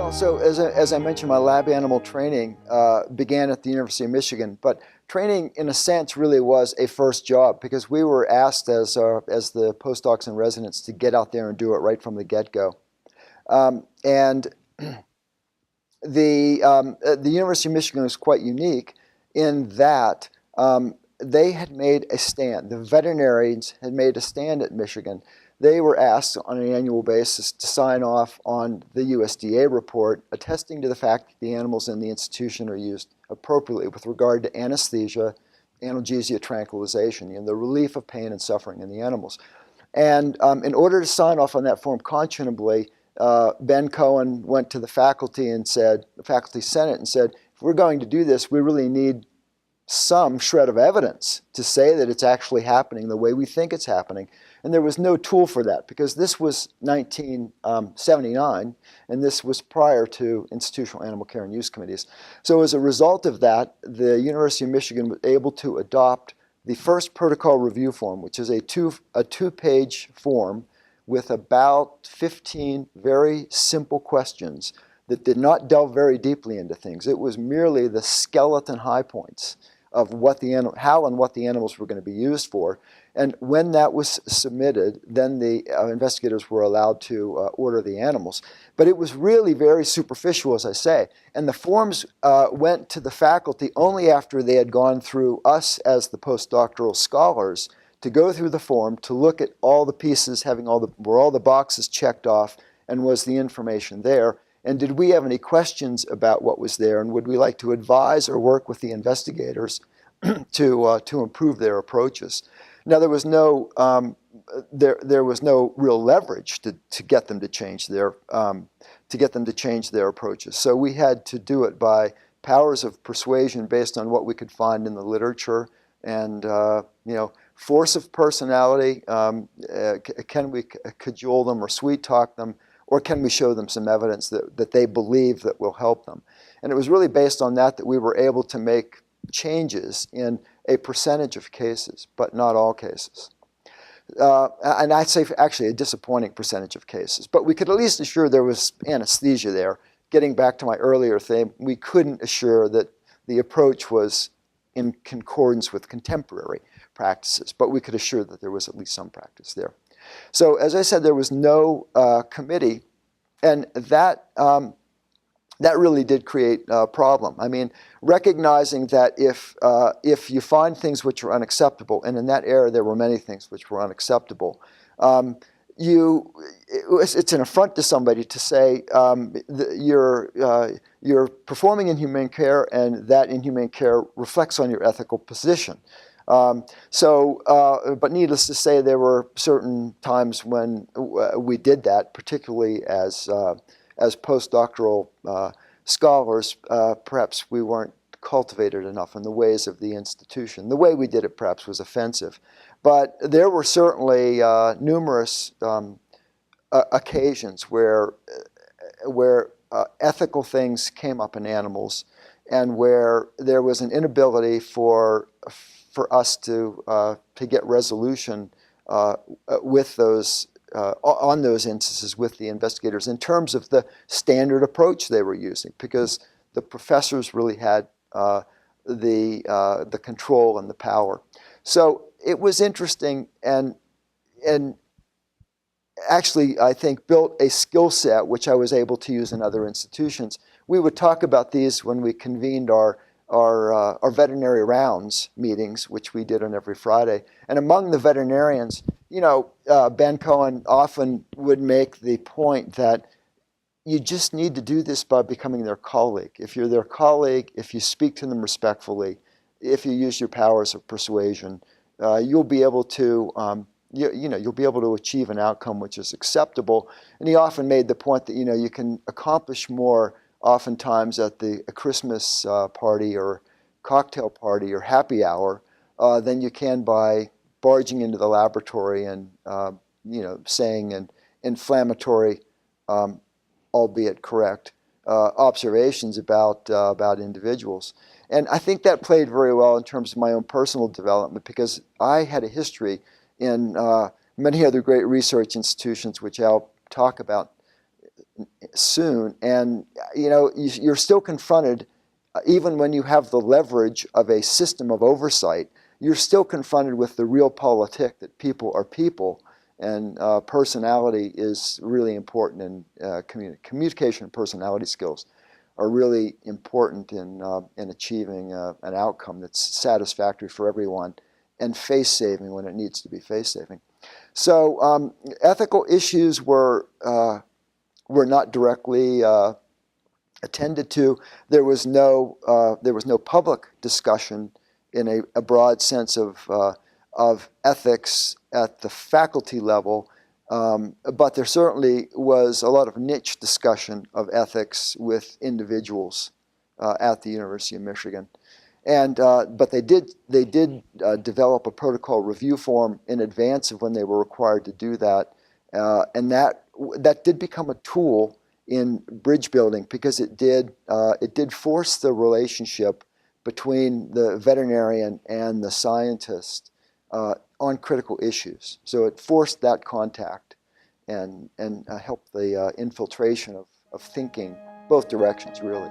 Well, so as I mentioned, my lab animal training began at the University of Michigan, but training, in a sense, really was a first job because we were asked as the postdocs and residents to get out there and do it right from the get-go. And the University of Michigan was quite unique in that they had made a stand. The veterinarians had made a stand at Michigan. They were asked on an annual basis to sign off on the USDA report attesting to the fact that the animals in the institution are used appropriately with regard to anesthesia, analgesia, tranquilization, and the relief of pain and suffering in the animals. And in order to sign off on that form conscionably, Ben Cohen went to the faculty and said, the faculty senate, and said, if we're going to do this, we really need some shred of evidence to say that it's actually happening the way we think it's happening. And there was no tool for that because this was 1979 and this was prior to institutional animal care and use committees. So as a result of that, the University of Michigan was able to adopt the first protocol review form, which is a two-page form with about 15 very simple questions that did not delve very deeply into things. It was merely the skeleton high points of what how and what the animals were going to be used for. And when that was submitted, then the investigators were allowed to order the animals. But it was really very superficial, as I say. And the forms went to the faculty only after they had gone through us as the postdoctoral scholars to go through the form, to look at all the pieces, were all the boxes checked off, and was the information there. And did we have any questions about what was there, and would we like to advise or work with the investigators to improve their approaches? Now, there was no real leverage to get them to change their approaches. So we had to do it by powers of persuasion based on what we could find in the literature, and force of personality. Can we cajole them or sweet talk them? Or can we show them some evidence that they believe that will help them? And it was really based on that we were able to make changes in a percentage of cases, but not all cases. And I'd say actually a disappointing percentage of cases. But we could at least assure there was anesthesia there. Getting back to my earlier theme, we couldn't assure that the approach was in concordance with contemporary practices, but we could assure that there was at least some practice there. So as I said, there was no committee, and that really did create a problem. I mean, recognizing that if you find things which are unacceptable, and in that era there were many things which were unacceptable, it's an affront to somebody to say you're performing inhumane care, and that inhumane care reflects on your ethical position. But needless to say, there were certain times when we did that, particularly as postdoctoral scholars. Perhaps we weren't cultivated enough in the ways of the institution. The way we did it perhaps was offensive. But there were certainly numerous occasions where ethical things came up in animals, and where there was an inability for us to get resolution with those on those instances with the investigators in terms of the standard approach they were using, because the professors really had the control and the power. So it was interesting, and actually I think built a skill set which I was able to use in other institutions. We would talk about these when we convened our veterinary rounds meetings, which we did on every Friday. And among the veterinarians, Ben Cohen often would make the point that you just need to do this by becoming their colleague. If you're their colleague, if you speak to them respectfully, if you use your powers of persuasion, you'll be able to you'll be able to achieve an outcome which is acceptable. And he often made the point that you can accomplish more oftentimes at a Christmas party or cocktail party or happy hour than you can by barging into the laboratory and saying an inflammatory, albeit correct, observations about individuals. And I think that played very well in terms of my own personal development, because I had a history in many other great research institutions, which I'll talk about soon. And you're still confronted, even when you have the leverage of a system of oversight, you're still confronted with the real politic that people are people, and personality is really important. And communication and personality skills are really important in achieving an outcome that's satisfactory for everyone, and face-saving when it needs to be face-saving. So ethical issues were not directly attended to. There was no public discussion in a broad sense of ethics at the faculty level, but there certainly was a lot of niche discussion of ethics with individuals at the University of Michigan. And but they did develop a protocol review form in advance of when they were required to do that, and that did become a tool in bridge building, because it did force the relationship between the veterinarian and the scientist on critical issues. So it forced that contact and helped the infiltration of thinking both directions, really.